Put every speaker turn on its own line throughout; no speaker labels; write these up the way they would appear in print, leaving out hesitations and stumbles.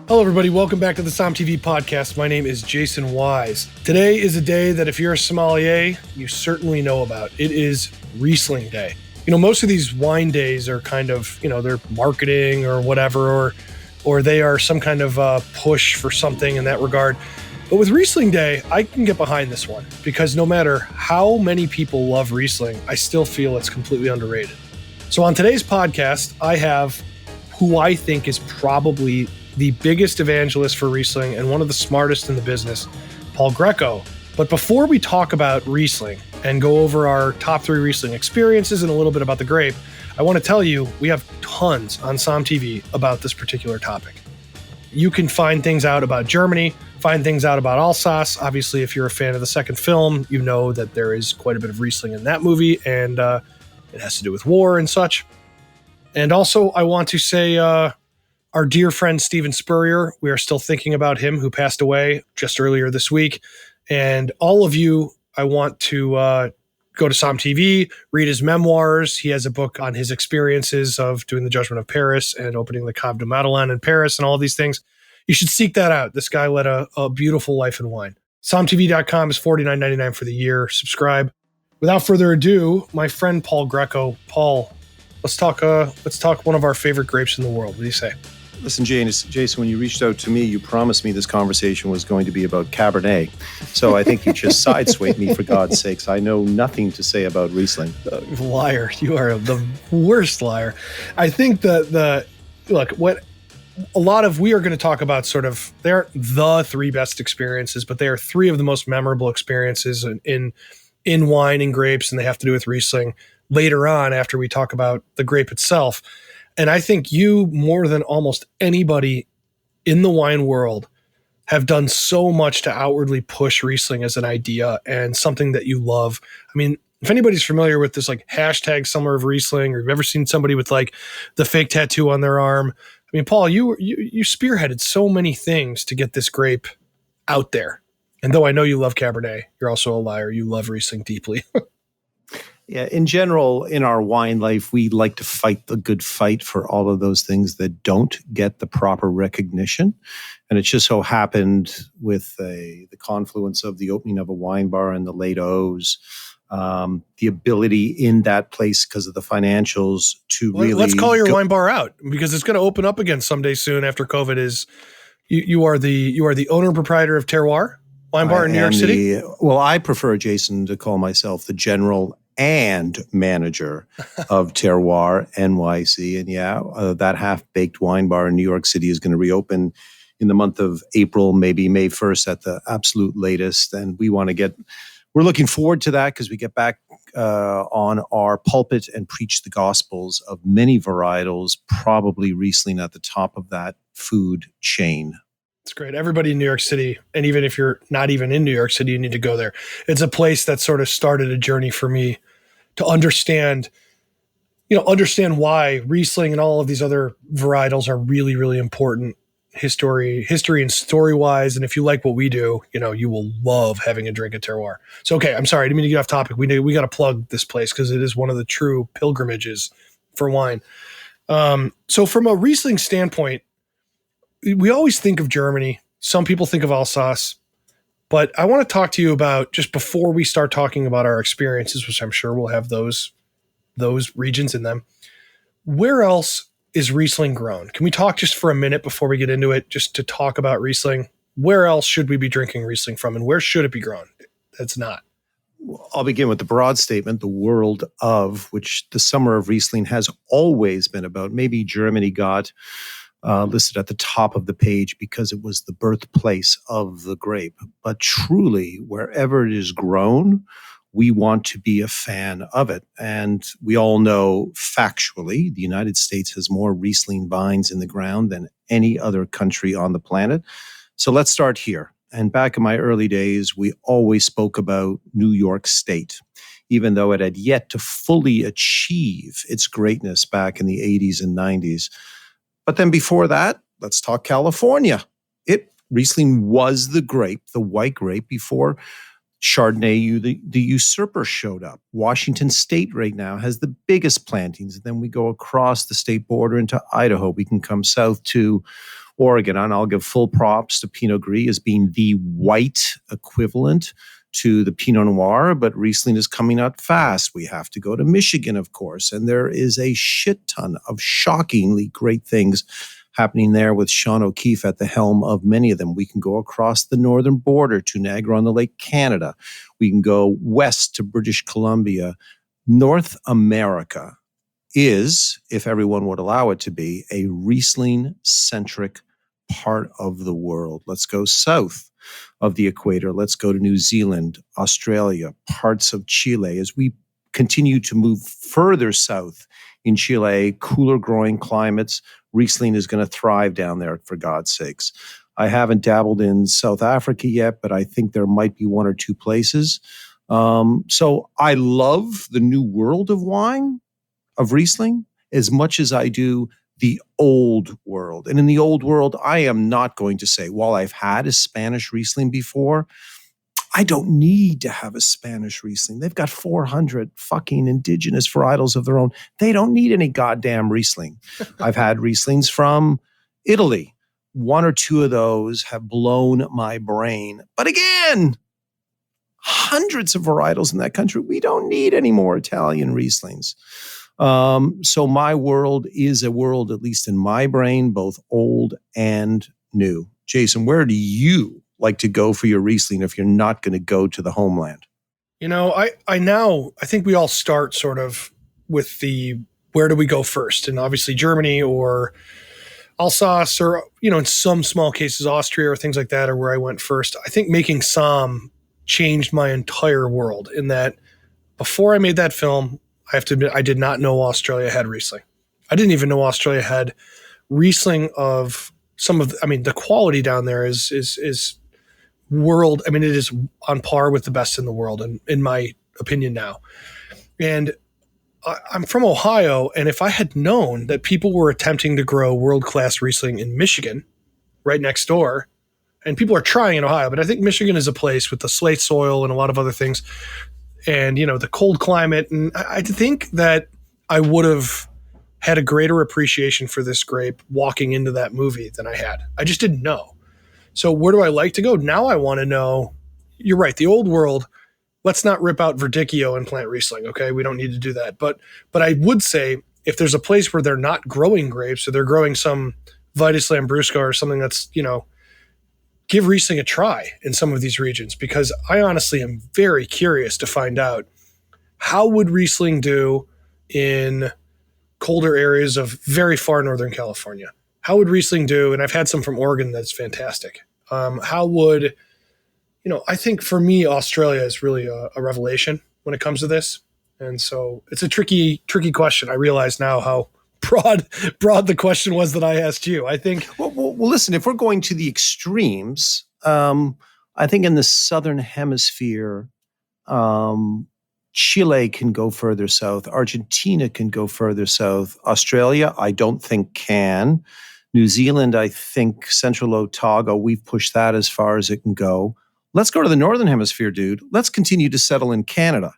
Hello, everybody. Welcome back to the Som TV podcast. My name is Jason Wise. Today is a day that if you're a sommelier, you certainly know about. It is Riesling Day. You know, most of these wine days are kind of, they're marketing or whatever, or they are some kind of push for something in that regard. But with Riesling Day, I can get behind this one because no matter how many people love Riesling, I still feel it's completely underrated. So on today's podcast, I have who I think is probably the biggest evangelist for Riesling and one of the smartest in the business, Paul Grieco. But before we talk about Riesling and go over our top 3 Riesling experiences and a little bit about the grape, I want to tell you we have tons on Som TV about this particular topic. You can find things out about Germany, find things out about Alsace. Obviously, if you're a fan of the second film, you know that there is quite a bit of Riesling in that movie, and it has to do with war and such. And also, I want to say our dear friend Steven Spurrier, we are still thinking about him, who passed away just earlier this week. And all of you, I want to go to Som TV, read his memoirs. He has a book on his experiences of doing the Judgment of Paris and opening the Cave de Madeleine in Paris and all these things. You should seek that out. This guy led a beautiful life in wine. SomTV.com is $49.99 for the year. Subscribe. Without further ado, my friend Paul Grieco. Paul, let's talk one of our favorite grapes in the world. What do you say?
Listen, Jason, when you reached out to me, you promised me this conversation was going to be about Cabernet. So I think you just sideswayed me, for God's sakes. I know nothing to say about Riesling.
Liar. You are the worst liar. I think we are going to talk about they aren't the 3 best experiences, but they are 3 of the most memorable experiences in wine and grapes, and they have to do with Riesling later on after we talk about the grape itself. And I think you, more than almost anybody in the wine world, have done so much to outwardly push Riesling as an idea and something that you love. I mean, if anybody's familiar with this hashtag Summer of Riesling, or you've ever seen somebody with the fake tattoo on their arm, I mean, Paul, you spearheaded so many things to get this grape out there. And though I know you love Cabernet, you're also a liar. You love Riesling deeply.
Yeah, in general, in our wine life, we like to fight the good fight for all of those things that don't get the proper recognition. And it just so happened with the confluence of the opening of a wine bar in the late O's, the ability in that place because of the financials to really...
Let's call your wine bar out, because it's going to open up again someday soon after COVID. You are the owner and proprietor of Terroir Wine Bar in New York City?
I prefer, Jason, to call myself the general and manager of Terroir NYC. And that half-baked wine bar in New York City is going to reopen in the month of April, maybe May 1st at the absolute latest. And we're looking forward to that because we get back on our pulpit and preach the gospels of many varietals, probably Riesling at the top of that food chain.
It's great. Everybody in New York City, and even if you're not even in New York City, you need to go there. It's a place that sort of started a journey for me to understand why Riesling and all of these other varietals are really, really important history and story-wise. And if you like what we do, you will love having a drink at Terroir. So, okay, I'm sorry. I didn't mean to get off topic. We got to plug this place because it is one of the true pilgrimages for wine. So from a Riesling standpoint, we always think of Germany. Some people think of Alsace. But I want to talk to you about, just before we start talking about our experiences, which I'm sure will have those regions in them, where else is Riesling grown? Can we talk just for a minute before we get into it, just to talk about Riesling? Where else should we be drinking Riesling from, and where should it be grown? That's not.
I'll begin with the broad statement, the world of, which the Summer of Riesling has always been about. Maybe Germany got listed at the top of the page because it was the birthplace of the grape. But truly, wherever it is grown, we want to be a fan of it. And we all know factually, the United States has more Riesling vines in the ground than any other country on the planet. So let's start here. And back in my early days, we always spoke about New York State, even though it had yet to fully achieve its greatness back in the 80s and 90s. But then before that, let's talk California. Riesling was the grape, the white grape, before Chardonnay, the usurper, showed up. Washington State right now has the biggest plantings. And then we go across the state border into Idaho. We can come south to Oregon. And I'll give full props to Pinot Gris as being the white equivalent to the Pinot Noir, but Riesling is coming out fast. We have to go to Michigan, of course, and there is a shit ton of shockingly great things happening there with Sean O'Keefe at the helm of many of them. We can go across the northern border to Niagara-on-the-Lake, Canada. We can go west to British Columbia. North America is, if everyone would allow it to be, a Riesling-centric part of the world. Let's go south of the equator. Let's go to New Zealand, Australia, parts of Chile. As we continue to move further south in Chile, cooler growing climates, Riesling is going to thrive down there, for God's sakes. I haven't dabbled in South Africa yet, but I think there might be one or two places. So I love the new world of wine, of Riesling, as much as I do the old world. And in the old world, I am not going to say, while I've had a Spanish Riesling before, I don't need to have a Spanish Riesling. They've got 400 fucking indigenous varietals of their own. They don't need any goddamn Riesling. I've had Rieslings from Italy. One or two of those have blown my brain. But again, hundreds of varietals in that country. We don't need any more Italian Rieslings. So my world is a world, at least in my brain, both old and new. Jason, where do you like to go for your Riesling if you're not going to go to the homeland?
I think we all start sort of with the, where do we go first? And obviously Germany or Alsace or, in some small cases, Austria or things like that are where I went first. I think making Somm changed my entire world in that before I made that film, I have to admit, I did not know Australia had Riesling. I didn't even know Australia had Riesling of some of the quality down there is world. I mean, it is on par with the best in the world, in my opinion now. And I'm from Ohio, and if I had known that people were attempting to grow world-class Riesling in Michigan, right next door, and people are trying in Ohio, but I think Michigan is a place with the slate soil and a lot of other things, and the cold climate, and I think that I would have had a greater appreciation for this grape walking into that movie than I had. I just didn't know. So where do I like to go? Now I want to know, you're right, the old world, let's not rip out Verdicchio and plant Riesling, okay? We don't need to do that. But I would say if there's a place where they're not growing grapes or they're growing some Vitis Lambrusco or something that's, give Riesling a try in some of these regions, because I honestly am very curious to find out how would Riesling do in colder areas of very far northern California. How would Riesling do? And I've had some from Oregon that's fantastic. How would, I think for me, Australia is really a revelation when it comes to this. And so it's a tricky question. I realize now how broad the question was that I asked you. I think.
Well, listen, if we're going to the extremes, I think in the Southern Hemisphere, Chile can go further south. Argentina can go further south. Australia, I don't think can. New Zealand, I think Central Otago, we've pushed that as far as it can go. Let's go to the Northern Hemisphere, dude. Let's continue to settle in Canada.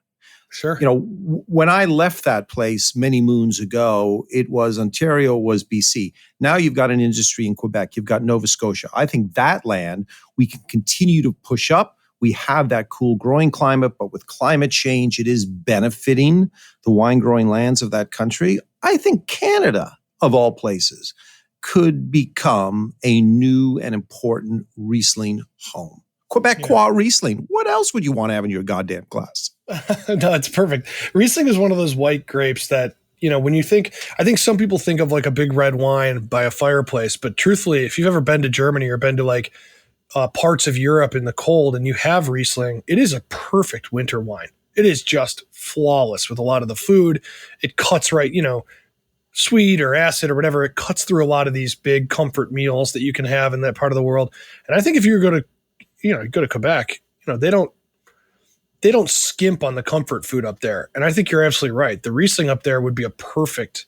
Sure.
When I left that place many moons ago, it was Ontario, was BC. Now you've got an industry in Quebec. You've got Nova Scotia. I think that land we can continue to push up. We have that cool growing climate, but with climate change, it is benefiting the wine growing lands of that country. I think Canada, of all places, could become a new and important Riesling home. Quebecois Riesling. What else would you want to have in your goddamn glass?
No, it's perfect. Riesling is one of those white grapes that, when you think, I think some people think of like a big red wine by a fireplace, but truthfully, if you've ever been to Germany or been to like parts of Europe in the cold and you have Riesling, it is a perfect winter wine. It is just flawless with a lot of the food. It cuts right, sweet or acid or whatever. It cuts through a lot of these big comfort meals that you can have in that part of the world. And I think if you go to Quebec, they don't skimp on the comfort food up there. And I think you're absolutely right. The Riesling up there would be a perfect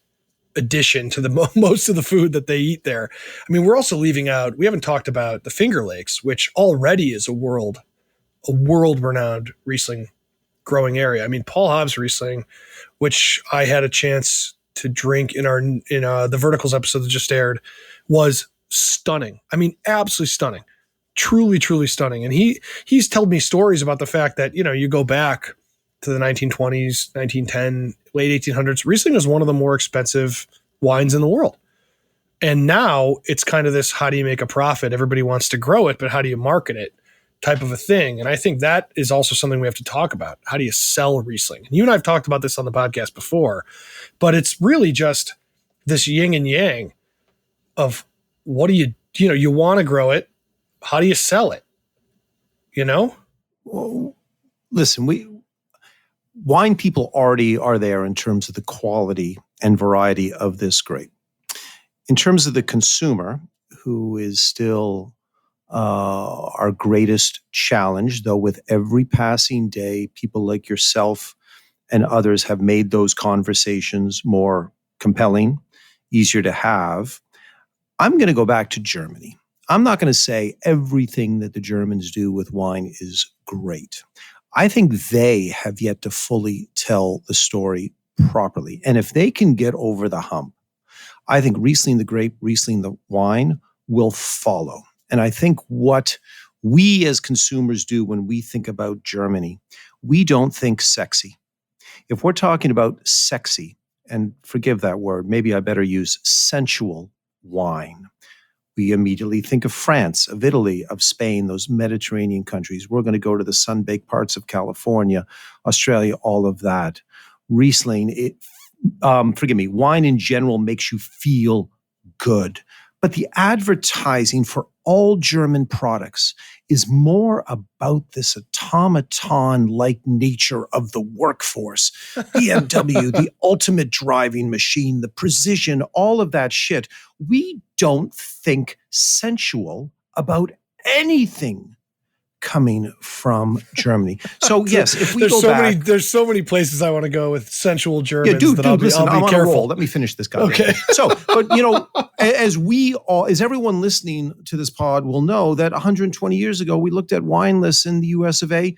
addition to the most of the food that they eat there. I mean, we're also leaving out, we haven't talked about the Finger Lakes, which already is a world-renowned Riesling growing area. I mean, Paul Hobbs Riesling, which I had a chance to drink in the Verticals episode that just aired, was stunning. I mean, absolutely stunning. Truly, truly stunning. And he's told me stories about the fact that, you go back to the 1920s, 1910, late 1800s, Riesling was one of the more expensive wines in the world. And now it's kind of this, how do you make a profit? Everybody wants to grow it, but how do you market it type of a thing? And I think that is also something we have to talk about. How do you sell Riesling? And you and I have talked about this on the podcast before, but it's really just this yin and yang of what do you want to grow it. How do you sell it?
Well, listen, wine people already are there in terms of the quality and variety of this grape. In terms of the consumer, who is still our greatest challenge, though with every passing day, people like yourself and others have made those conversations more compelling, easier to have. I'm going to go back to Germany. I'm not going to say everything that the Germans do with wine is great. I think they have yet to fully tell the story properly. And if they can get over the hump, I think Riesling the grape, Riesling the wine will follow. And I think what we as consumers do when we think about Germany, we don't think sexy. If we're talking about sexy, and forgive that word, maybe I better use sensual wine, we immediately think of France, of Italy, of Spain, those Mediterranean countries. We're going to go to the sun-baked parts of California, Australia, all of that. Riesling, wine in general makes you feel good. But the advertising for all German products is more about this automaton-like nature of the workforce. BMW, the ultimate driving machine, the precision, all of that shit. We don't think sensual about anything coming from Germany. So yes, if we go back,
there's so many places I want to go with sensual Germans.
Yeah, dude, listen,
I'll be careful.
Let me finish this guy.
Okay.
So, but as everyone listening to this pod will know, that 120 years ago, we looked at wine lists in the US of A.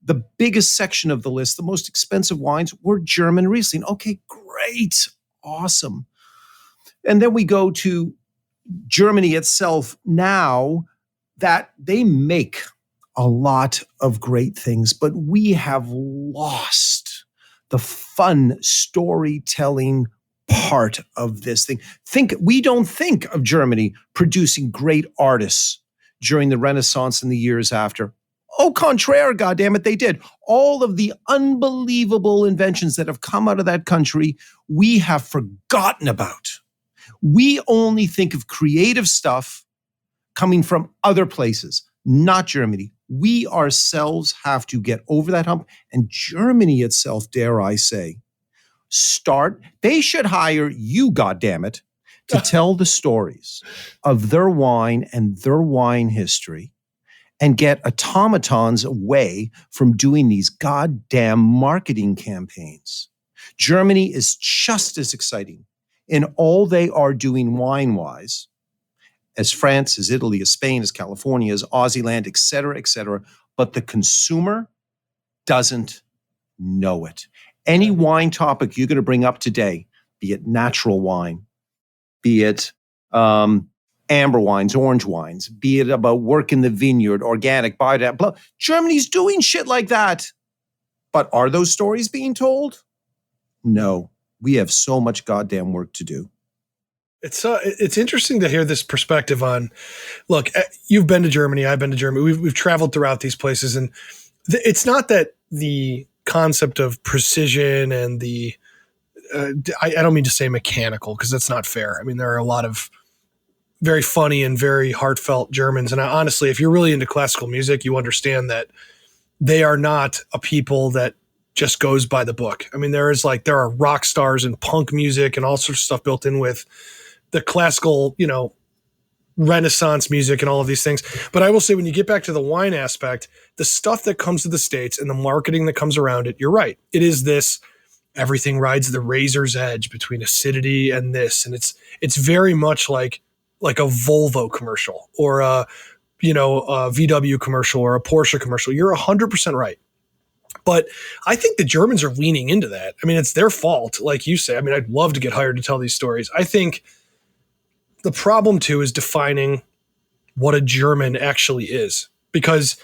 The biggest section of the list, the most expensive wines, were German Riesling. Okay, great, awesome. And then we go to Germany itself now, that they make a lot of great things, but we have lost the fun storytelling part of this thing. We don't think of Germany producing great artists during the Renaissance and the years after. Au contraire, goddammit, they did. All of the unbelievable inventions that have come out of that country, we have forgotten about. We only think of creative stuff coming from other places, not Germany. We ourselves have to get over that hump. And Germany itself, dare I say, they should hire you, goddammit, to tell the stories of their wine and their wine history, and get automatons away from doing these goddamn marketing campaigns. Germany is just as exciting in all they are doing wine-wise as France, as Italy, as Spain, as California, as Aussie land, et cetera, but the consumer doesn't know it. Any wine topic you're going to bring up today, be it natural wine, be it amber wines, orange wines, be it about work in the vineyard, organic, biodynamic, Germany's doing shit like that. But are those stories being told? No. We have so much goddamn work to do.
It's interesting to hear this perspective on, look, you've been to Germany, I've been to Germany, we've traveled throughout these places, and it's not that the concept of precision and I don't mean to say mechanical, because that's not fair. I mean, there are a lot of very funny and very heartfelt Germans, and honestly, if you're really into classical music, you understand that they are not a people that just goes by the book. I mean, there are rock stars and punk music and all sorts of stuff built in with the classical, Renaissance music and all of these things. But I will say, when you get back to the wine aspect, the stuff that comes to the States and the marketing that comes around it, you're right. It is this, everything rides the razor's edge between acidity and this. And it's very much like a Volvo commercial or a VW commercial or a Porsche commercial. You're 100% right. But I think the Germans are leaning into that. I mean, it's their fault, like you say. I mean, I'd love to get hired to tell these stories. I think the problem too is defining what a German actually is, because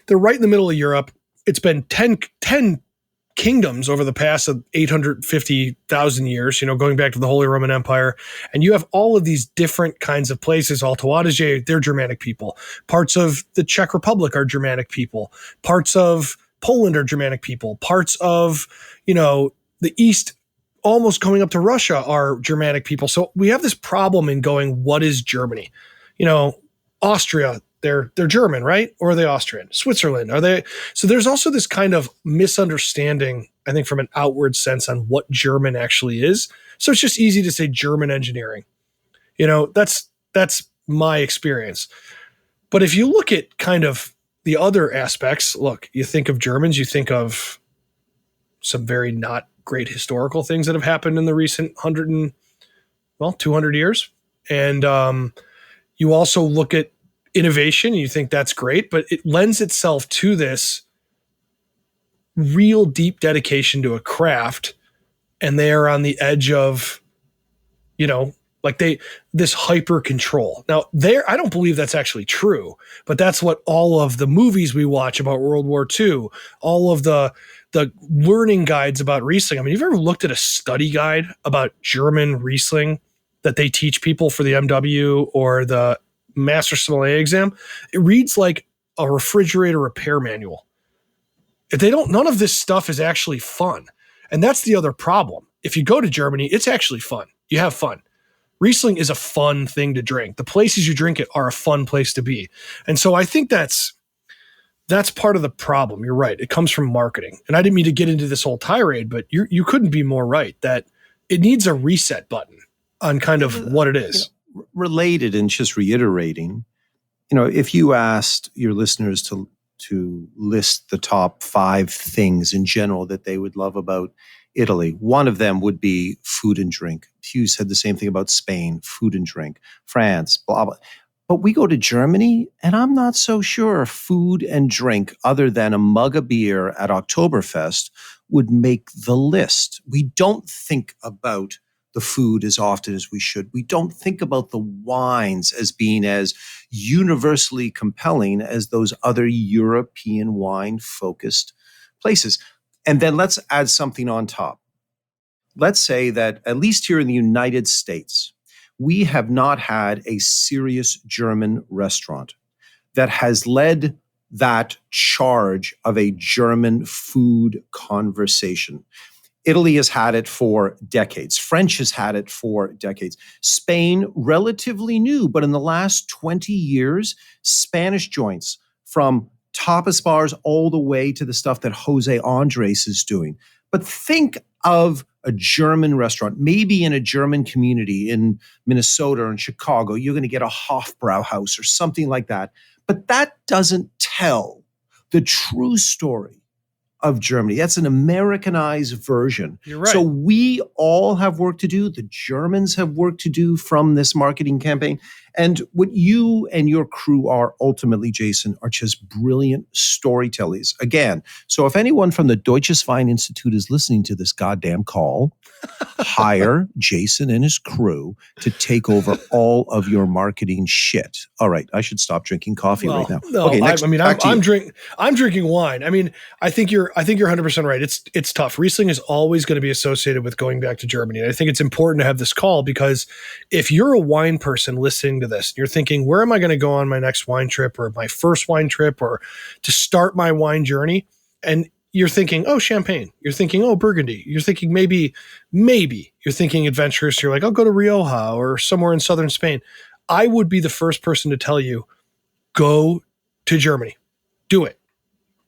they're right in the middle of Europe. It's been 10 kingdoms over the past 850,000 years, going back to the Holy Roman Empire. And you have all of these different kinds of places. Alto Adige, they're Germanic people. Parts of the Czech Republic are Germanic people. Parts of Poland are Germanic people. Parts of, the East, almost coming up to Russia, are Germanic people. So we have this problem in going, what is Germany? Austria, they're German, right? Or are they Austrian? Switzerland, are they? So there's also this kind of misunderstanding, I think, from an outward sense on what German actually is. So it's just easy to say German engineering. That's my experience. But if you look at kind of the other aspects, look, you think of Germans, you think of some very not great historical things that have happened in the recent 200 years. And you also look at innovation, and you think that's great, but it lends itself to this real deep dedication to a craft. And they are on the edge of, this hyper control. Now I don't believe that's actually true, but that's what all of the movies we watch about World War II, all of the learning guides about Riesling. I mean, have you ever looked at a study guide about German Riesling that they teach people for the MW or the Master Sommelier exam? It reads like a refrigerator repair manual. None of this stuff is actually fun. And that's the other problem. If you go to Germany, it's actually fun. You have fun. Riesling is a fun thing to drink. The places you drink it are a fun place to be. And so I think that's part of the problem. You're right. It comes from marketing. And I didn't mean to get into this whole tirade, but you couldn't be more right that it needs a reset button on kind of what it is.
Related and just reiterating, if you asked your listeners to list the top 5 things in general that they would love about Italy, one of them would be food and drink. Hugh said the same thing about Spain, food and drink, France, blah, blah. But we go to Germany, and I'm not so sure food and drink, other than a mug of beer at Oktoberfest, would make the list. We don't think about the food as often as we should. We don't think about the wines as being as universally compelling as those other European wine-focused places. And then let's add something on top. Let's say that, at least here in the United States, we have not had a serious German restaurant that has led that charge of a German food conversation. Italy has had it for decades. French has had it for decades. Spain, relatively new, but in the last 20 years, Spanish joints, from tapas bars all the way to the stuff that Jose Andres is doing. But think of a German restaurant, maybe in a German community in Minnesota or in Chicago, you're going to get a Hofbrauhaus or something like that. But that doesn't tell the true story of Germany. That's an Americanized version.
You're right.
So we all have work to do. The Germans have work to do from this marketing campaign. And what you and your crew are ultimately, Jason, are just brilliant storytellers. Again, so if anyone from the Deutsches Wein Institute is listening to this goddamn call, hire Jason and his crew to take over all of your marketing shit. All right, I should stop drinking coffee right now.
No,
okay, next.
I'm drinking wine. I mean, I think you're 100% right. It's tough. Riesling is always going to be associated with going back to Germany. And I think it's important to have this call, because if you're a wine person listening to this, and you're thinking, where am I going to go on my next wine trip, or my first wine trip, or to start my wine journey? And you're thinking, oh, Champagne. You're thinking, oh, Burgundy. You're thinking maybe you're thinking adventurous. You're like, I'll go to Rioja or somewhere in southern Spain. I would be the first person to tell you, go to Germany. Do it.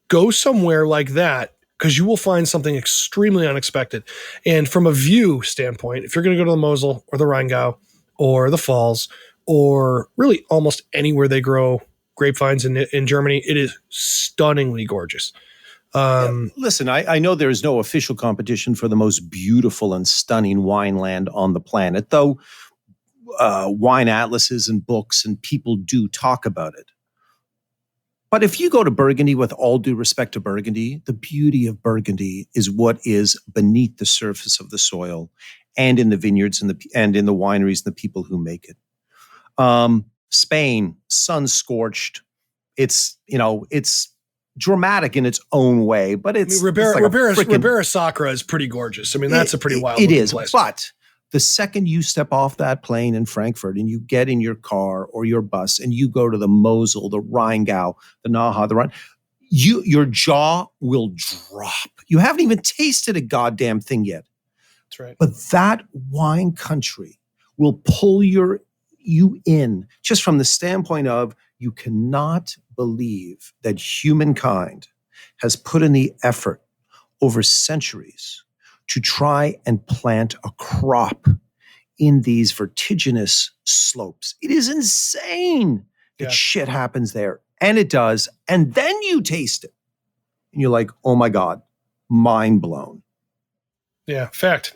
Go somewhere like that, because you will find something extremely unexpected. And from a view standpoint, if you're going to go to the Mosel or the Rheingau or the Falls, or really almost anywhere they grow grapevines in Germany, it is stunningly gorgeous.
Listen, I know there is no official competition for the most beautiful and stunning wine land on the planet, though wine atlases and books and people do talk about it. But if you go to Burgundy, with all due respect to Burgundy, the beauty of Burgundy is what is beneath the surface of the soil, and in the vineyards and in the wineries and the people who make it. Spain, sun scorched. It's dramatic in its own way, but it's
Ribera Sacra is pretty gorgeous. I mean, that's a pretty wild looking place.
But the second you step off that plane in Frankfurt and you get in your car or your bus and you go to the Mosel, the Rheingau, the Naha, the Rhine, your jaw will drop. You haven't even tasted a goddamn thing yet.
That's right.
But that wine country will pull you in just from the standpoint of you cannot believe that humankind has put in the effort over centuries to try and plant a crop in these vertiginous slopes. It is insane that shit happens there. And it does. And then you taste it. And you're like, oh my God, mind blown.
Yeah, fact.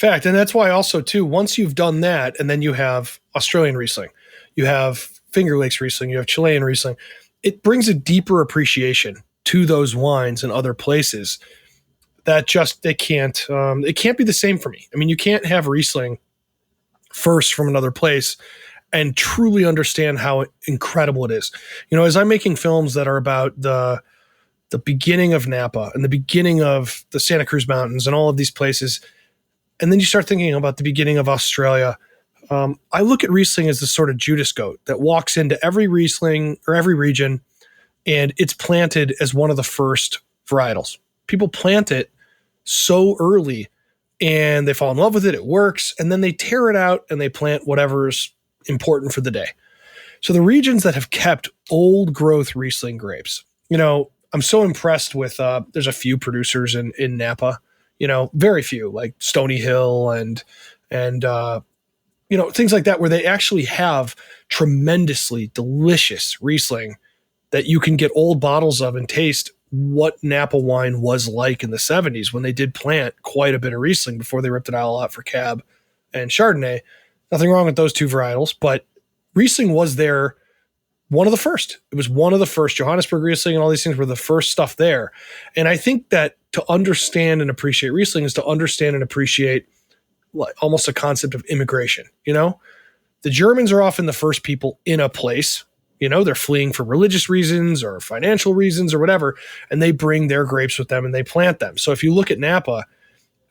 And that's why also, too, once you've done that, and then you have Australian Riesling, you have Finger Lakes Riesling, you have Chilean Riesling, it brings a deeper appreciation to those wines in other places that it can't be the same for me. I mean, you can't have Riesling first from another place and truly understand how incredible it is. As I'm making films that are about the beginning of Napa and the beginning of the Santa Cruz Mountains and all of these places, and then you start thinking about the beginning of Australia, I look at Riesling as the sort of Judas goat that walks into every Riesling or every region, and it's planted as one of the first varietals. People plant it so early and they fall in love with it. It works. And then they tear it out and they plant whatever's important for the day. So the regions that have kept old growth Riesling grapes, I'm so impressed with, there's a few producers in Napa, very few, like Stony Hill and things like that, where they actually have tremendously delicious Riesling that you can get old bottles of and taste what Napa wine was like in the 70s when they did plant quite a bit of Riesling before they ripped it all out for Cab and Chardonnay. Nothing wrong with those two varietals, but Riesling was there, one of the first. It was one of the first. Johannesburg Riesling and all these things were the first stuff there. And I think that to understand and appreciate Riesling is to understand and appreciate almost a concept of immigration. The Germans are often the first people in a place. They're fleeing for religious reasons or financial reasons or whatever, and they bring their grapes with them and they plant them. So if you look at Napa,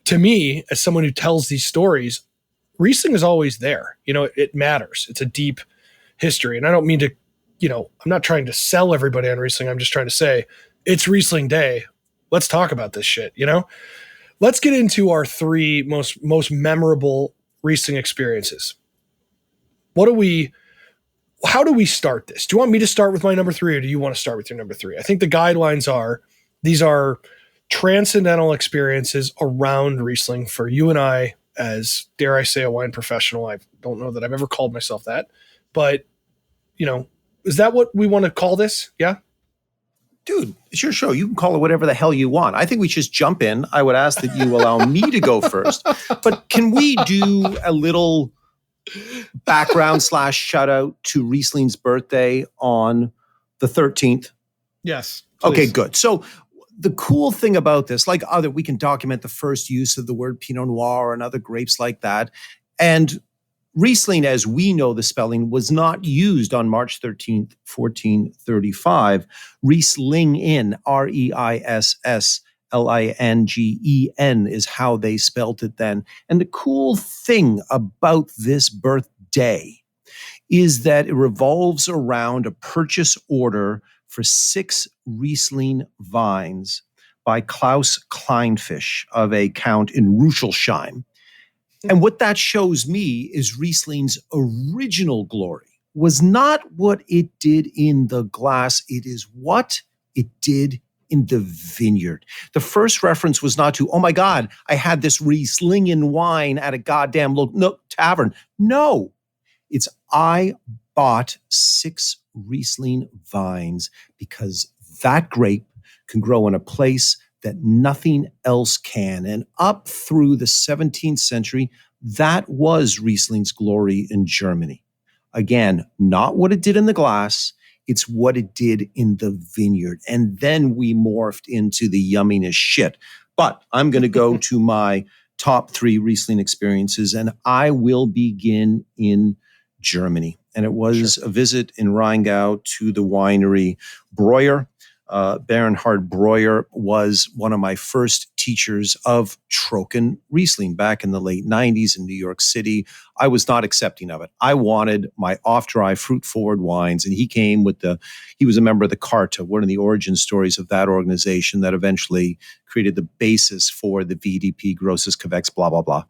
to me, as someone who tells these stories, Riesling is always there. It matters. It's a deep history. And I don't mean to, I'm not trying to sell everybody on Riesling. I'm just trying to say it's Riesling Day. Let's talk about this shit, Let's get into our three most memorable Riesling experiences. How do we start this? Do you want me to start with my number 3 or do you want to start with your number 3? I think the guidelines are, these are transcendental experiences around Riesling for you and I as, dare I say, a wine professional. I don't know that I've ever called myself that, but is that what we want to call this? Yeah.
Dude, it's your show. You can call it whatever the hell you want. I think we just jump in. I would ask that you allow me to go first, but can we do a little background / shout out to Riesling's birthday on the 13th?
Yes.
Please. Okay, good. So the cool thing about this, we can document the first use of the word Pinot Noir and other grapes like that. And Riesling, as we know the spelling, was not used on March 13th, 1435. Rieslingen, Reisslingen is how they spelt it then. And the cool thing about this birthday is that it revolves around a purchase order for 6 Riesling vines by Klaus Kleinfisch of a count in Ruschelsheim. And what that shows me is Riesling's original glory was not what it did in the glass. It is what it did in the vineyard. The first reference was not to, oh my God, I had this Rieslingen wine at a goddamn tavern. No, it's I bought 6 Riesling vines because that grape can grow in a place that nothing else can. And up through the 17th century, that was Riesling's glory in Germany. Again, not what it did in the glass, it's what it did in the vineyard. And then we morphed into the yumminess shit. But I'm going to go to my top 3 Riesling experiences, and I will begin in Germany. and it was a visit in Rheingau to the winery Breuer. Bernhard Breuer was one of my first teachers of Trocken Riesling back in the late 90s in New York City. I was not accepting of it. I wanted my off-dry, fruit-forward wines, and he was a member of the Carta, one of the origin stories of that organization that eventually created the basis for the VDP, Grosses Gewächs, blah, blah, blah.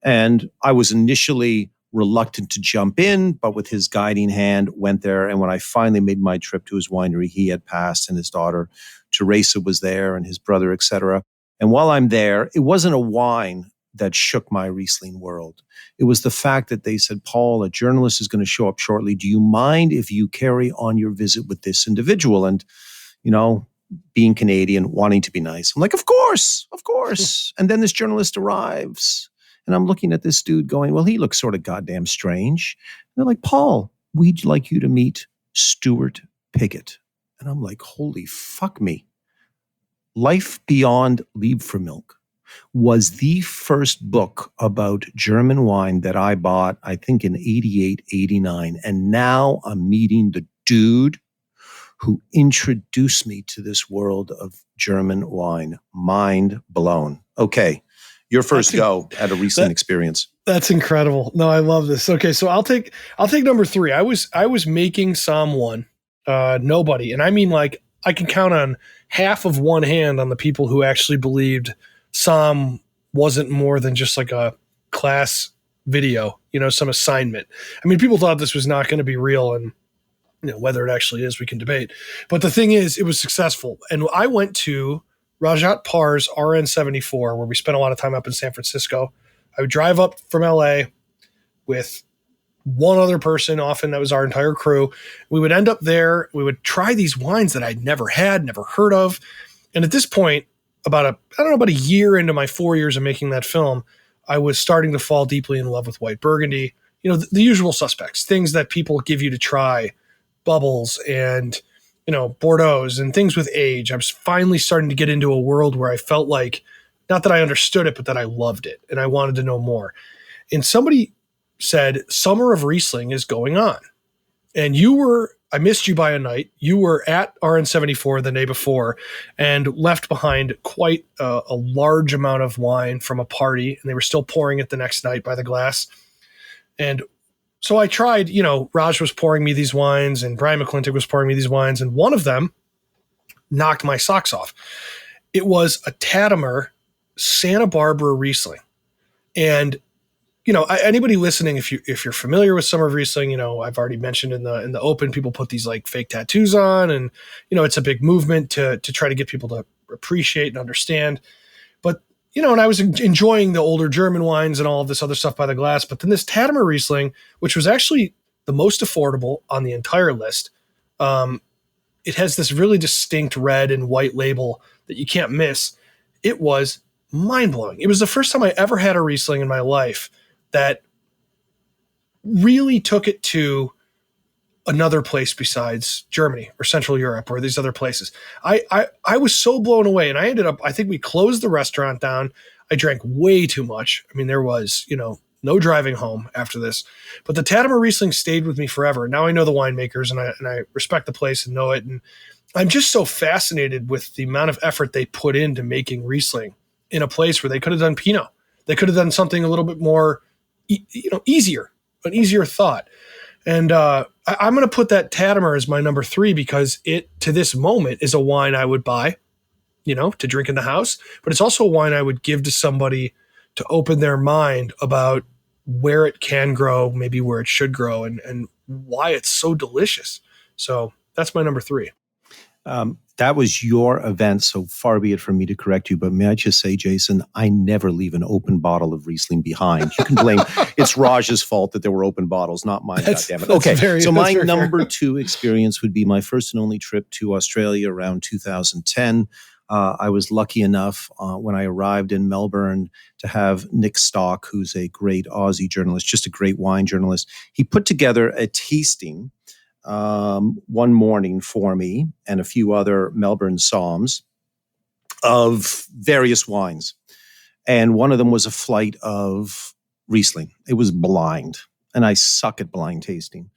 And I was initially reluctant to jump in, but with his guiding hand, went there. And when I finally made my trip to his winery, he had passed, and his daughter Teresa was there, and his brother, etc. And while I'm there, it wasn't a wine that shook my Riesling world. It was the fact that they said, Paul, a journalist is going to show up shortly. Do you mind if you carry on your visit with this individual? And, being Canadian, wanting to be nice, I'm like, of course. And then this journalist arrives. And I'm looking at this dude going, well, he looks sort of goddamn strange. And they're like, Paul, we'd like you to meet Stuart Piggott. And I'm like, holy fuck me. Life Beyond Liebfraumilch was the first book about German wine that I bought, I think in 88, 89. And now I'm meeting the dude who introduced me to this world of German wine. Mind blown. Okay. Your first go at a Riesling experience.
That's incredible. No, I love this. Okay, so I'll take number 3. I was making someone nobody, and I mean, like, I can count on half of one hand on the people who actually believed Somm wasn't more than just like a class video, some assignment. I mean, people thought this was not going to be real, and whether it actually is, we can debate. But the thing is, it was successful, and I went to Rajat Par's RN74, where we spent a lot of time up in San Francisco. I would drive up from LA with one other person, often that was our entire crew. We would end up there. We would try these wines that I'd never had, never heard of. And at this point, about a year into my 4 years of making that film, I was starting to fall deeply in love with white Burgundy. The usual suspects, things that people give you to try, bubbles and Bordeaux's and things with age. I was finally starting to get into a world where I felt like, not that I understood it, but that I loved it and I wanted to know more. And somebody said, Summer of Riesling is going on. And I missed you by a night. You were at RN74 the day before and left behind quite a large amount of wine from a party. And they were still pouring it the next night by the glass. And so I tried, Raj was pouring me these wines and Brian McClintock was pouring me these wines, and one of them knocked my socks off. It was a Tatimer Santa Barbara Riesling. And, anybody listening, if you're familiar with Summer of Riesling, I've already mentioned in the open, people put these like fake tattoos on, and, it's a big movement to try to get people to appreciate and understand. But and I was enjoying the older German wines and all of this other stuff by the glass. But then this Tatimer Riesling, which was actually the most affordable on the entire list, it has this really distinct red and white label that you can't miss. It was mind-blowing. It was the first time I ever had a Riesling in my life that really took it to another place besides Germany or Central Europe or these other places. I was so blown away, and I ended up, I think we closed the restaurant down. I drank way too much. I mean, there was, no driving home after this, but the Tatimer Riesling stayed with me forever. Now I know the winemakers and I respect the place and know it. And I'm just so fascinated with the amount of effort they put into making Riesling in a place where they could have done Pinot. They could have done something a little bit more, easier, an easier thought. And I'm going to put that Tatimer as my number 3 because it, to this moment, is a wine I would buy, to drink in the house. But it's also a wine I would give to somebody to open their mind about where it can grow, maybe where it should grow, and why it's so delicious. So that's my number 3.
That was your event, so far be it from me to correct you. But may I just say, Jason, I never leave an open bottle of Riesling behind. You can blame it's Raj's fault that there were open bottles, not mine. Goddammit. Okay, so my number 2 experience would be my first and only trip to Australia around 2010. I was lucky enough when I arrived in Melbourne to have Nick Stock, who's a great Aussie journalist, just a great wine journalist. He put together a tasting one morning for me and a few other Melbourne somms of various wines. And one of them was a flight of Riesling. It was blind, and I suck at blind tasting.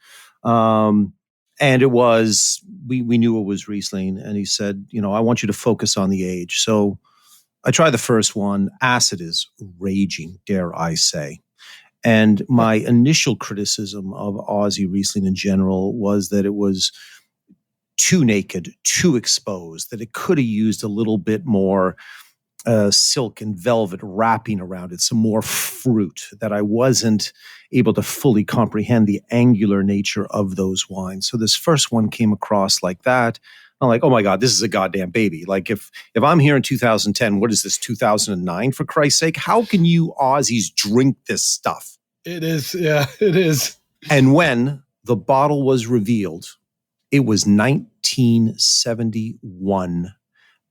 And it was, we knew it was Riesling. And he said, I want you to focus on the age. So I tried the first one. Acid is raging, dare I say. And my initial criticism of Aussie Riesling in general was that it was too naked, too exposed, that it could have used a little bit more silk and velvet wrapping around it, some more fruit, that I wasn't able to fully comprehend the angular nature of those wines. So this first one came across like that. I'm like, oh my God, this is a goddamn baby. Like if I'm here in 2010, what is this, 2009 for Christ's sake? How can you Aussies drink this stuff?
It is. Yeah, it is.
And when the bottle was revealed, it was 1971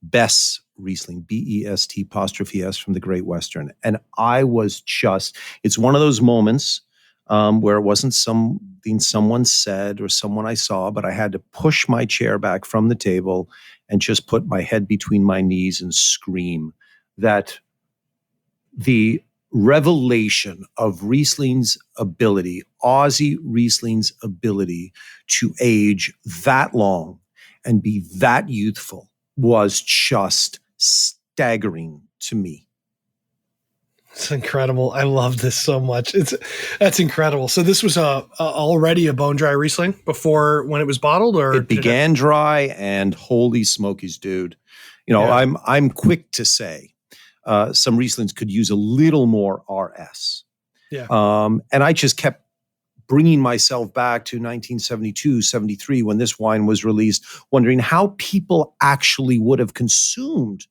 Best Riesling, Best apostrophe S from the Great Western. And I was just, it's one of those moments where it wasn't something someone said or someone I saw, but I had to push my chair back from the table and just put my head between my knees and scream that the revelation of Riesling's ability, Aussie Riesling's ability to age that long and be that youthful was just staggering to me.
It's incredible. I love this so much. That's incredible. So this was already a bone dry Riesling before when it was bottled, or
it began dry, and holy smokies, dude. I'm quick to say some Rieslings could use a little more RS.
Yeah.
And I just kept bringing myself back to 1972, 73, when this wine was released, wondering how people actually would have consumed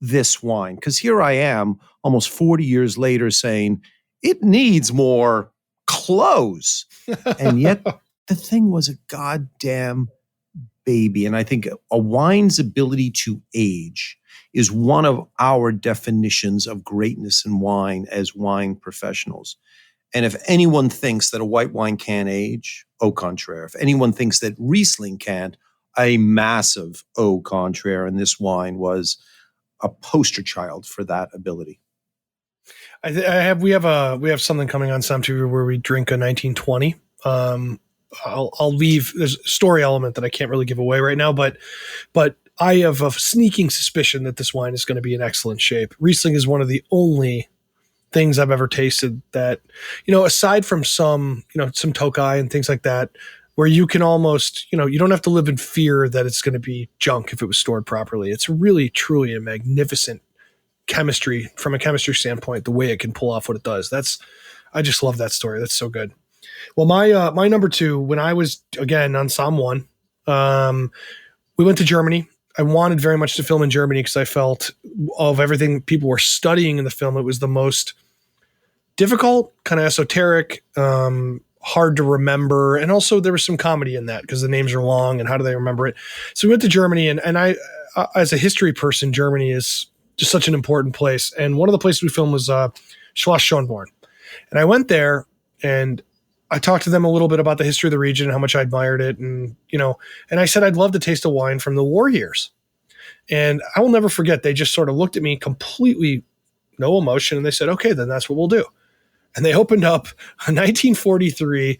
this wine. Because here I am, almost 40 years later, saying, it needs more clothes. And yet the thing was a goddamn baby. And I think a wine's ability to age is one of our definitions of greatness in wine as wine professionals. And if anyone thinks that a white wine can't age, au contraire. If anyone thinks that Riesling can't, a massive au contraire. And this wine was a poster child for that ability.
We have something coming on Sam TV where we drink a 1920. I'll leave. There's a story element that I can't really give away right now, but I have a sneaking suspicion that this wine is going to be in excellent shape. Riesling is one of the only things I've ever tasted that, aside from some Tokai and things like that, where you can almost, you don't have to live in fear that it's going to be junk if it was stored properly. It's really, truly a magnificent chemistry from a chemistry standpoint, the way it can pull off what it does. I just love that story. That's so good. Well, my number two, when I was, again, on Somme 1, we went to Germany. I wanted very much to film in Germany because I felt of everything people were studying in the film, it was the most difficult, kind of esoteric, hard to remember. And also there was some comedy in that because the names are long and how do they remember it? So we went to Germany, and I, as a history person, Germany is just such an important place. And one of the places we filmed was Schloss Schönborn. And I went there and I talked to them a little bit about the history of the region and how much I admired it. And, and I said, I'd love to taste a wine from the war years. And I will never forget, they just sort of looked at me completely, no emotion. And they said, okay, then that's what we'll do. And they opened up a 1943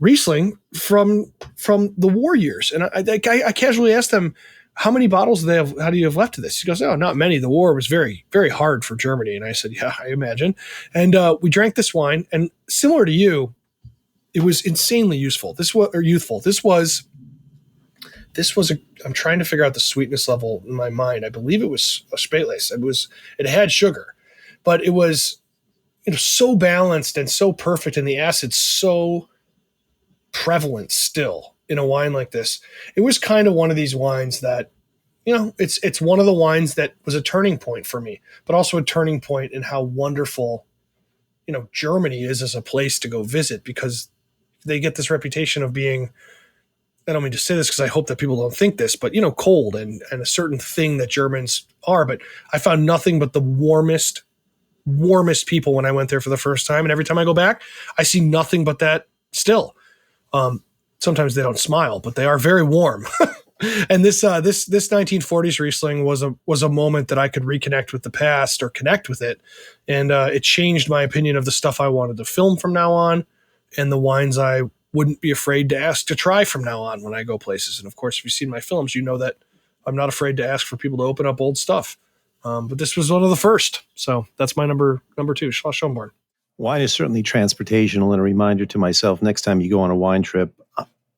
Riesling from the war years. And I casually asked them, how many bottles do they have? How do you have left of this? He goes, oh, not many. The war was very, very hard for Germany. And I said, yeah, I imagine. And we drank this wine, and similar to you, it was insanely useful. Youthful. This was I'm trying to figure out the sweetness level in my mind. I believe it was a Spätlese. It had sugar, but it was, so balanced and so perfect, and the acid so prevalent still in a wine like this. It was kind of one of these wines that, it's one of the wines that was a turning point for me, but also a turning point in how wonderful, Germany is as a place to go visit, because they get this reputation of being, I don't mean to say this because I hope that people don't think this, but, cold and a certain thing that Germans are. But I found nothing but the warmest people when I went there for the first time. And every time I go back, I see nothing but that still. Sometimes they don't smile, but they are very warm. And this 1940s Riesling was a moment that I could reconnect with the past or connect with it. And it changed my opinion of the stuff I wanted to film from now on and the wines I wouldn't be afraid to ask to try from now on when I go places. And of course, if you've seen my films, you know that I'm not afraid to ask for people to open up old stuff. But this was one of the first. So that's my number two, Schloss Schönborn.
Wine is certainly transportational, and a reminder to myself, next time you go on a wine trip,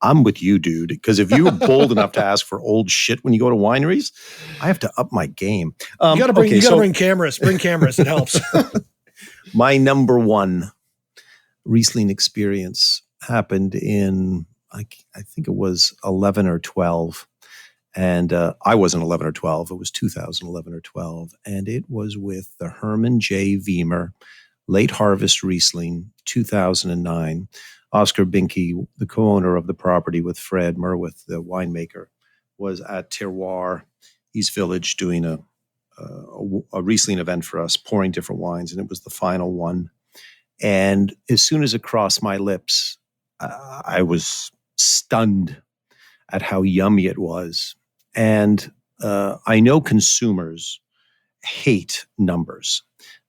I'm with you, dude. Because if you're bold enough to ask for old shit when you go to wineries, I have to up my game.
You got to bring cameras. Bring cameras. It helps.
My number one Riesling experience happened in, I think it was 11 or 12. And I wasn't 11 or 12. It was 2011 or 12. And it was with the Herman J. Wiemer Late Harvest Riesling 2009. Oscar Binke, the co-owner of the property with Fred Merwith, the winemaker, was at Terroir East Village doing a Riesling event for us, pouring different wines. And it was the final one. And as soon as it crossed my lips, I was stunned at how yummy it was. And I know consumers hate numbers,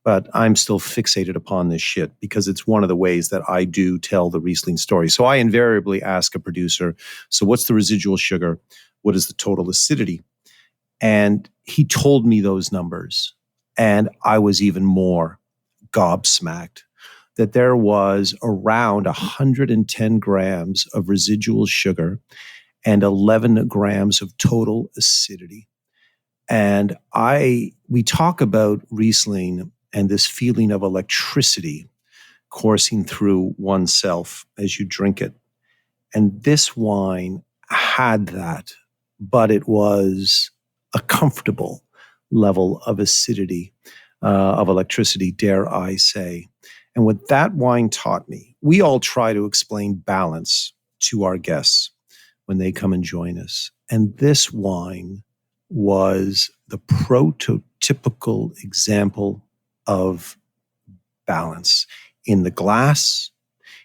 but I'm still fixated upon this shit because it's one of the ways that I do tell the Riesling story. So I invariably ask a producer, so what's the residual sugar? What is the total acidity? And he told me those numbers. And I was even more gobsmacked that there was around 110 grams of residual sugar and 11 grams of total acidity. And we talk about Riesling and this feeling of electricity coursing through oneself as you drink it. And this wine had that, but it was a comfortable level of acidity, of electricity, dare I say. And what that wine taught me, we all try to explain balance to our guests when they come and join us. And this wine was the prototypical example of balance in the glass,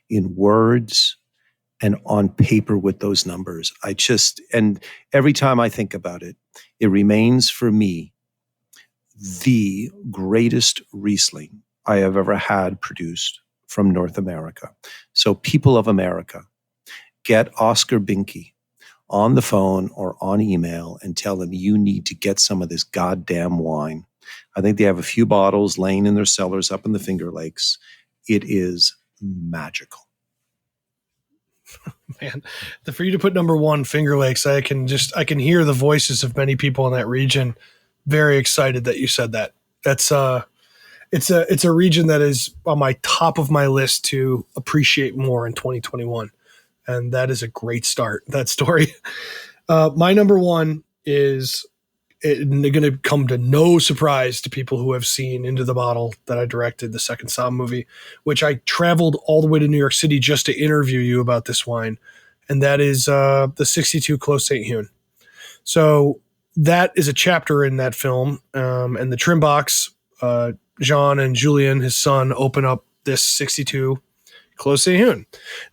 in words, and on paper with those numbers. And every time I think about it, it remains for me the greatest Riesling I have ever had produced from North America. So people of America, get Oscar Binke on the phone or on email and tell them you need to get some of this goddamn wine. I think they have a few bottles laying in their cellars up in the Finger Lakes. It is magical.
Man, for you to put number one, Finger Lakes, I can hear the voices of many people in that region very excited that you said that. That's it's a region that is on my top of my list to appreciate more in 2021. And that is a great start, that story. My number one is going to come to no surprise to people who have seen Into the Bottle that I directed, the second Somm movie, which I traveled all the way to New York City just to interview you about this wine. And that is the 62 Clos St. Hune. So that is a chapter in that film. And the Trimbox, Jean and Julien, his son, open up this 62 Clos St. Hune.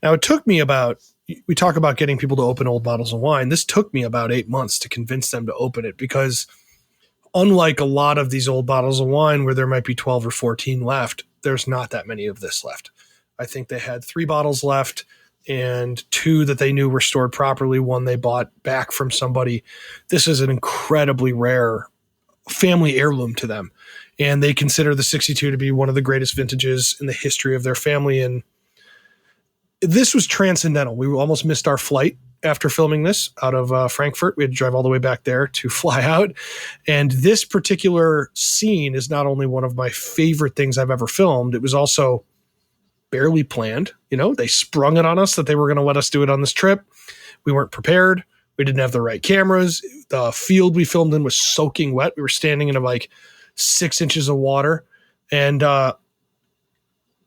Now, it took me we talk about getting people to open old bottles of wine. This took me about 8 months to convince them to open it because unlike a lot of these old bottles of wine where there might be 12 or 14 left, there's not that many of this left. I think they had 3 bottles left and 2 that they knew were stored properly, 1 they bought back from somebody. This is an incredibly rare family heirloom to them. And they consider the 62 to be one of the greatest vintages in the history of their family. And this was transcendental. We almost missed our flight after filming this out of Frankfurt. We had to drive all the way back there to fly out. And this particular scene is not only one of my favorite things I've ever filmed, it was also barely planned. They sprung it on us that they were going to let us do it on this trip. We weren't prepared. We didn't have the right cameras. The field we filmed in was soaking wet. We were standing in like 6 inches of water. And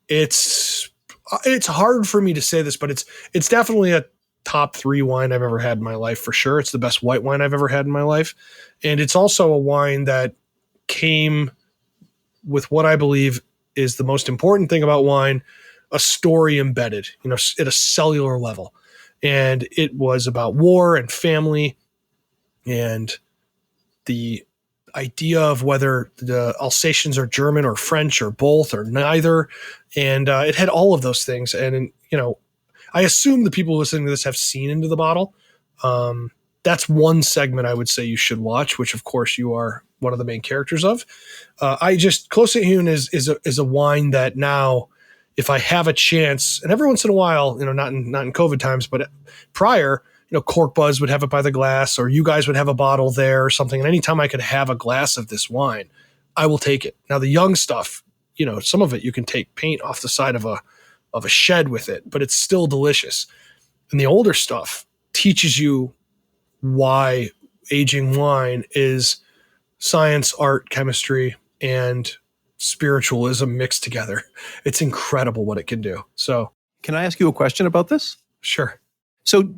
it's hard for me to say this, but it's definitely a top 3 wine I've ever had in my life for sure. It's the best white wine I've ever had in my life. And it's also a wine that came with what I believe is the most important thing about wine, a story embedded, at a cellular level. And it was about war and family and the idea of whether the Alsatians are German or French or both or neither. And it had all of those things. And, I assume the people listening to this have seen into the bottle. That's one segment I would say you should watch, which of course you are one of the main characters of. Clos St. Hune is a wine that now, if I have a chance, and every once in a while, not in COVID times, but prior, Cork Buzz would have it by the glass, or you guys would have a bottle there or something. And anytime I could have a glass of this wine, I will take it. Now the young stuff, some of it you can take paint off the side of a shed with it, but it's still delicious. And the older stuff teaches you why aging wine is science, art, chemistry, and spiritualism mixed together. It's incredible what it can do. So,
can I ask you a question about this?
Sure.
So,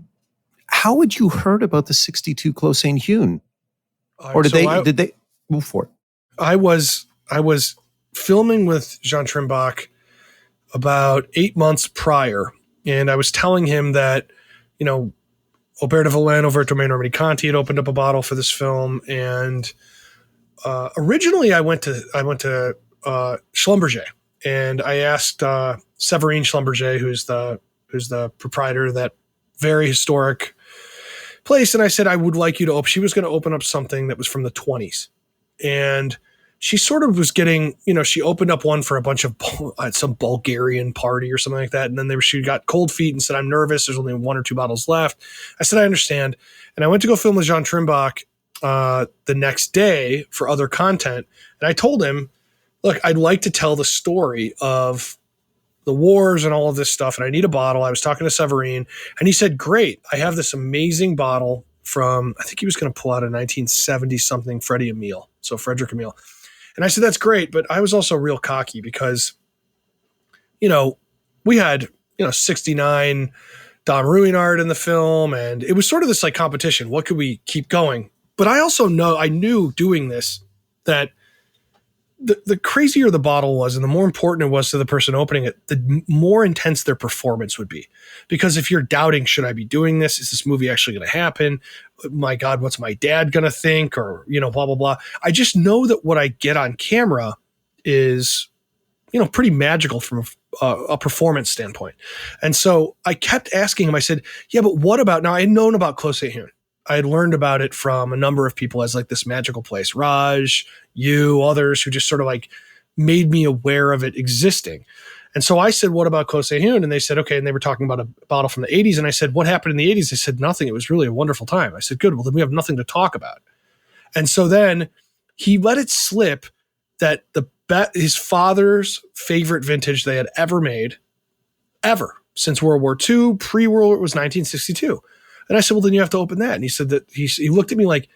how had you heard about the 62 Clos St. Hune? Or did they move for it?
I was filming with Jean Trimbach about 8 months prior, and I was telling him that, Aubert de Villaine over at Domaine Normandy Conti had opened up a bottle for this film, and originally I went to Schlumberger, and I asked Séverine Schlumberger, who's the proprietor of that very historic place, and I said I would like you to open. She was going to open up something that was from the 20s, and she sort of was getting, she opened up one for a bunch of some Bulgarian party or something like that. And then she got cold feet and said, I'm nervous. There's only 1 or 2 bottles left. I said, I understand. And I went to go film with Jean Trimbach the next day for other content. And I told him, look, I'd like to tell the story of the wars and all of this stuff. And I need a bottle. I was talking to Séverine, and he said, great. I have this amazing bottle from, I think he was going to pull out a 1970 something Freddie Emile. So Frederick Emile. And I said, that's great. But I was also real cocky because, we had, 69 Dom Ruinart in the film. And it was sort of this like competition. What could we keep going? But I also knew doing this that the crazier the bottle was and the more important it was to the person opening it, the more intense their performance would be. Because if you're doubting, should I be doing this? Is this movie actually going to happen? My God, what's my dad going to think? Or, blah, blah, blah. I just know that what I get on camera is, pretty magical from a performance standpoint. And so I kept asking him, I said, yeah, but what about, now I had known about Clos St. Hune. I had learned about it from a number of people as like this magical place, Raj, you, others who just sort of like made me aware of it existing. And so I said, what about Clos St. Hune? And they said, okay. And they were talking about a bottle from the 80s. And I said, what happened in the 80s? They said, nothing. It was really a wonderful time. I said, good. Well, then we have nothing to talk about. And so then he let it slip that his father's favorite vintage they had ever made, ever, since World War II, pre-World War, it was 1962. And I said, well, then you have to open that. And he said that he looked at me like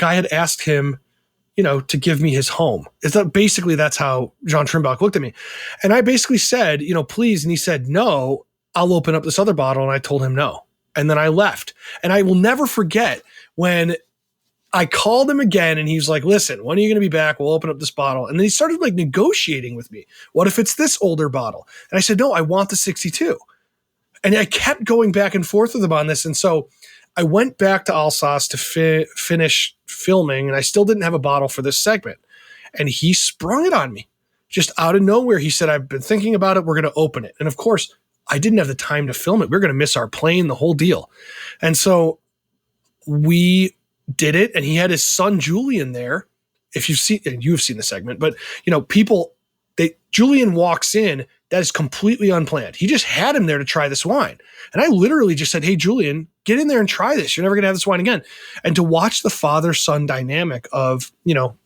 I had asked him, to give me his home. That's how Jean Trimbach looked at me. And I basically said, please. And he said, no, I'll open up this other bottle. And I told him no. And then I left. And I will never forget when I called him again and he's like, listen, when are you going to be back? We'll open up this bottle. And then he started like negotiating with me. What if it's this older bottle? And I said, no, I want the 62. And I kept going back and forth with him on this. And so I went back to Alsace to finish filming, and I still didn't have a bottle for this segment. And he sprung it on me just out of nowhere. He said, I've been thinking about it. We're going to open it. And of course, I didn't have the time to film it. We were going to miss our plane, the whole deal. And so we did it, and he had his son Julian there. If you've seen the segment, but Julian walks in. That is completely unplanned. He just had him there to try this wine. And I literally just said, hey, Julian, get in there and try this. You're never going to have this wine again. And to watch the father-son dynamic of,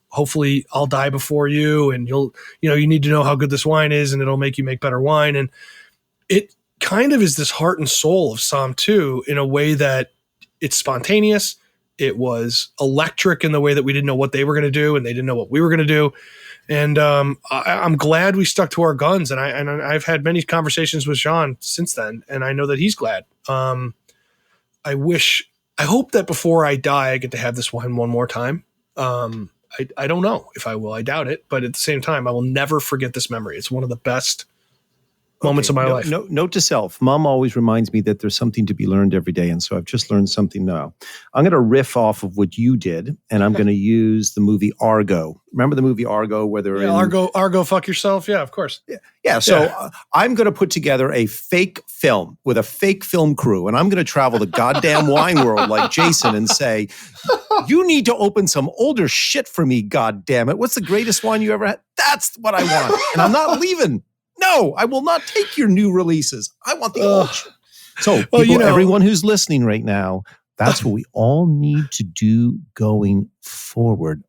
hopefully I'll die before you, and you need to know how good this wine is, and it'll make you make better wine. And it kind of is this heart and soul of Somm 2 in a way that it's spontaneous. It was electric in the way that we didn't know what they were going to do, and they didn't know what we were going to do. And I'm glad we stuck to our guns. And I've had many conversations with Jean since then, and I know that he's glad. I hope that before I die, I get to have this wine one more time. I don't know if I will. I doubt it. But at the same time, I will never forget this memory. It's one of the best moments of my life.
Note to self. Mom always reminds me that there's something to be learned every day. And so I've just learned something now. I'm going to riff off of what you did, and I'm going to use the movie Argo. Remember the movie Argo where they're in...
Argo, fuck yourself. Yeah, of course.
Yeah. So I'm going to put together a fake film with a fake film crew, and I'm going to travel the goddamn wine world like Jason and say, you need to open some older shit for me, goddammit. What's the greatest wine you ever had? That's what I want. And I'm not leaving. No, I will not take your new releases. I want the old shit. So everyone who's listening right now, that's what we all need to do going forward.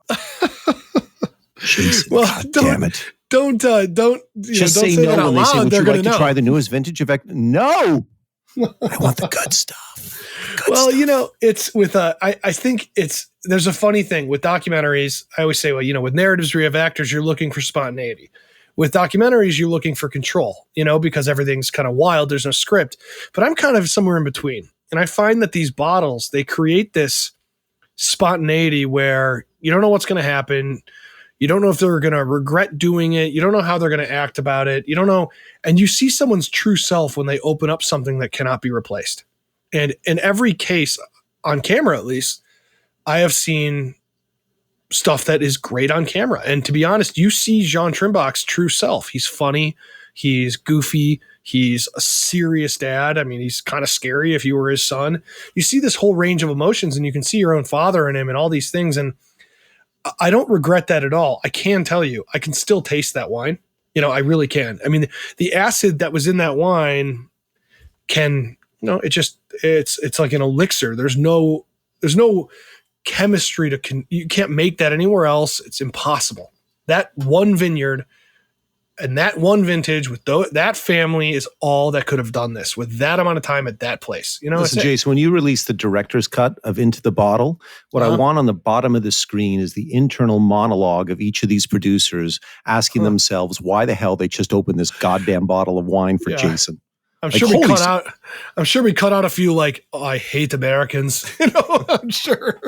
Jason, damn it.
Don't
just say no when they say, would you like to try the newest vintage of... No! I want the good stuff.
It's with, I think there's a funny thing with documentaries. I always say, with narratives where you have actors, you're looking for spontaneity. With documentaries, you're looking for control, because everything's kind of wild. There's no script, but I'm kind of somewhere in between. And I find that these bottles, they create this spontaneity where you don't know what's going to happen. You don't know if they're going to regret doing it. You don't know how they're going to act about it. You don't know. And you see someone's true self when they open up something that cannot be replaced. And in every case, on camera at least, I have seen stuff that is great on camera. And to be honest, you see Jean Trimbach's true self. He's funny. He's goofy. He's a serious dad. I mean, he's kind of scary if you were his son. You see this whole range of emotions, and you can see your own father in him and all these things. And I don't regret that at all. I can tell you, I can still taste that wine. I really can. I mean, the acid that was in that wine it's like an elixir. There's no chemistry you can't make that anywhere else. It's impossible. That one vineyard and that one vintage with that family is all that could have done this with that amount of time at that place.
Listen, Jason, when you release the director's cut of Into the Bottle, what I want on the bottom of the screen is the internal monologue of each of these producers asking themselves why the hell they just opened this goddamn bottle of wine for Jason.
I'm sure we cut out a few I hate Americans. I'm sure.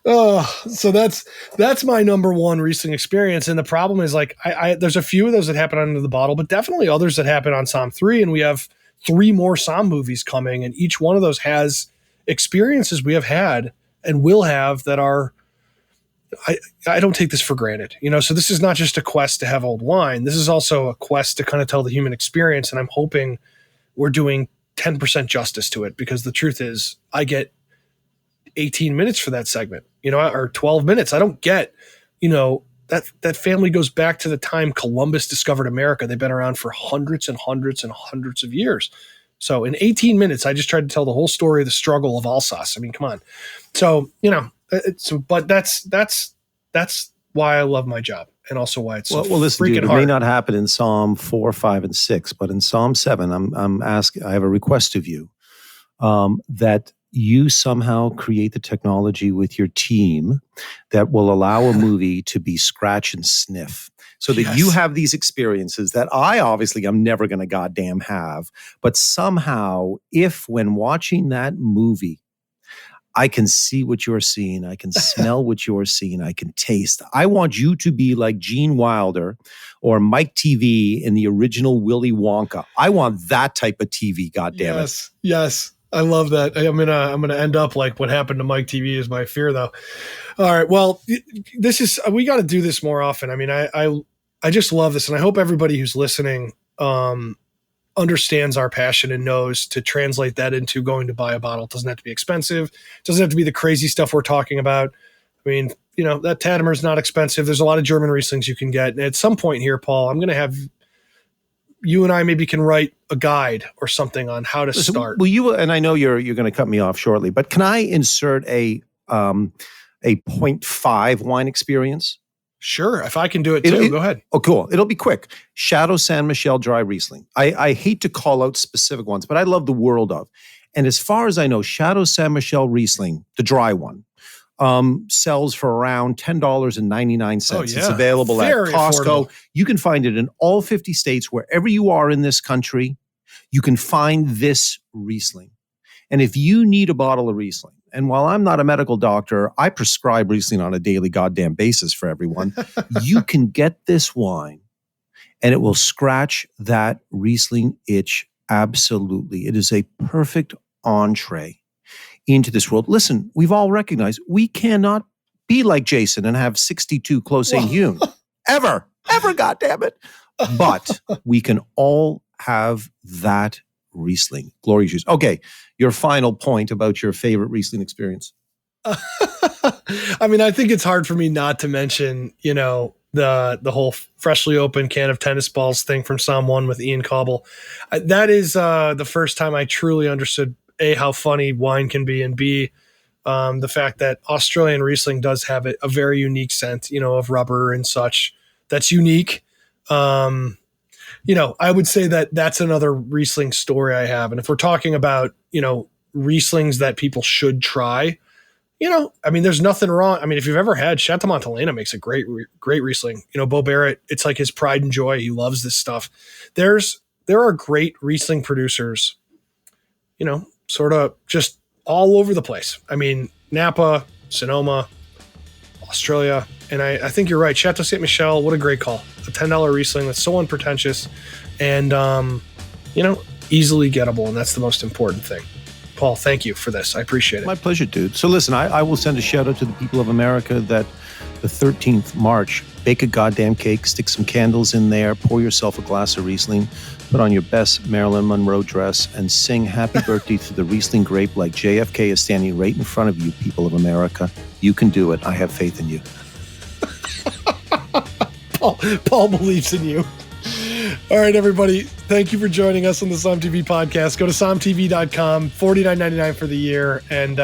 So that's my number one Riesling experience. And the problem is there's a few of those that happen under the bottle, but definitely others that happen on Somm 3. And we have 3 more Somm movies coming. And each one of those has experiences we have had and will have that are, I don't take this for granted, so this is not just a quest to have old wine. This is also a quest to kind of tell the human experience. And I'm hoping we're doing 10% justice to it, because the truth is I get 18 minutes for that segment, or 12 minutes. I don't get, that family goes back to the time Columbus discovered America. They've been around for hundreds and hundreds and hundreds of years. So in 18 minutes, I just tried to tell the whole story of the struggle of Alsace. I mean, come on. So, but that's why I love my job, and also why it's so
listen,
freaking
dude,
hard.
It may not happen in Psalm 4, 5, and 6, but in Psalm 7, I have a request of you, that you somehow create the technology with your team that will allow a movie to be scratch and sniff, so that you have these experiences that I obviously am never going to goddamn have. But somehow, if when watching that movie, I can see what you're seeing, I can smell what you're seeing, I can taste. I want you to be like Gene Wilder or Mike TV in the original Willy Wonka. I want that type of TV, goddammit.
Yes. I love that. I'm gonna end up like what happened to Mike TV is my fear, though. All right. Well, we got to do this more often. I mean, I just love this, and I hope everybody who's listening understands our passion and knows to translate that into going to buy a bottle. It doesn't have to be expensive. It doesn't have to be the crazy stuff we're talking about. I mean, that Tadmer is not expensive. There's a lot of German Rieslings you can get. And at some point here, Paul, I'm going to have you and I maybe can write a guide or something on how to start.
Well, and I know you're going to cut me off shortly, but can I insert a 0.5 wine experience?
Sure. If I can do it too, go ahead.
Oh, cool. It'll be quick. Chateau Saint Michel Dry Riesling. I hate to call out specific ones, but I love the world of. And as far as I know, Chateau Saint Michel Riesling, the dry one, sells for around $10.99.
Oh, yeah.
It's available
Very
at Costco.
affordable.
You can find it in all 50 states. Wherever you are in this country, you can find this Riesling. And if you need a bottle of Riesling, and while I'm not a medical doctor, I prescribe Riesling on a daily goddamn basis for everyone, you can get this wine and it will scratch that Riesling itch absolutely. It is a perfect entree into this world. Listen, we've all recognized we cannot be like Jason and have 62 Clos St. Hune. Ever, goddammit. But we can all have that Riesling. Glorious juice. Okay, your final point about your favorite Riesling experience.
I mean, I think it's hard for me not to mention, the whole freshly opened can of tennis balls thing from Psalm 1 with Ian Cobble. That is the first time I truly understood, A, how funny wine can be, and B, the fact that Australian Riesling does have a very unique scent, of rubber and such. That's unique. I would say that that's another Riesling story I have. And if we're talking about, Rieslings that people should try, there's nothing wrong. I mean, if you've ever had Chateau Montelena makes a great Riesling. Bo Barrett, it's like his pride and joy. He loves this stuff. There are great Riesling producers, sort of just all over the place. I mean, Napa, Sonoma, Australia. And I think you're right. Chateau Ste. Michelle, what a great call. A $10 Riesling that's so unpretentious and, easily gettable. And that's the most important thing. Paul, thank you for this. I appreciate it.
My pleasure, dude. So listen, I will send a shout out to the people of America that the 13th March, bake a goddamn cake, stick some candles in there, pour yourself a glass of Riesling, put on your best Marilyn Monroe dress, and sing happy birthday to the Riesling grape like JFK is standing right in front of you, people of America. You can do it. I have faith in you.
Paul believes in you. All right, everybody. Thank you for joining us on the Som TV podcast. Go to somtv.com, $49.99 for the year. And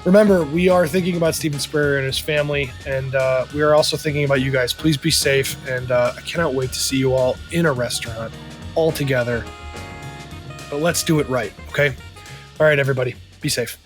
remember, we are thinking about Steven Spurrier and his family. And we are also thinking about you guys. Please be safe. And I cannot wait to see you all in a restaurant all together. But let's do it right, okay? All right, everybody. Be safe.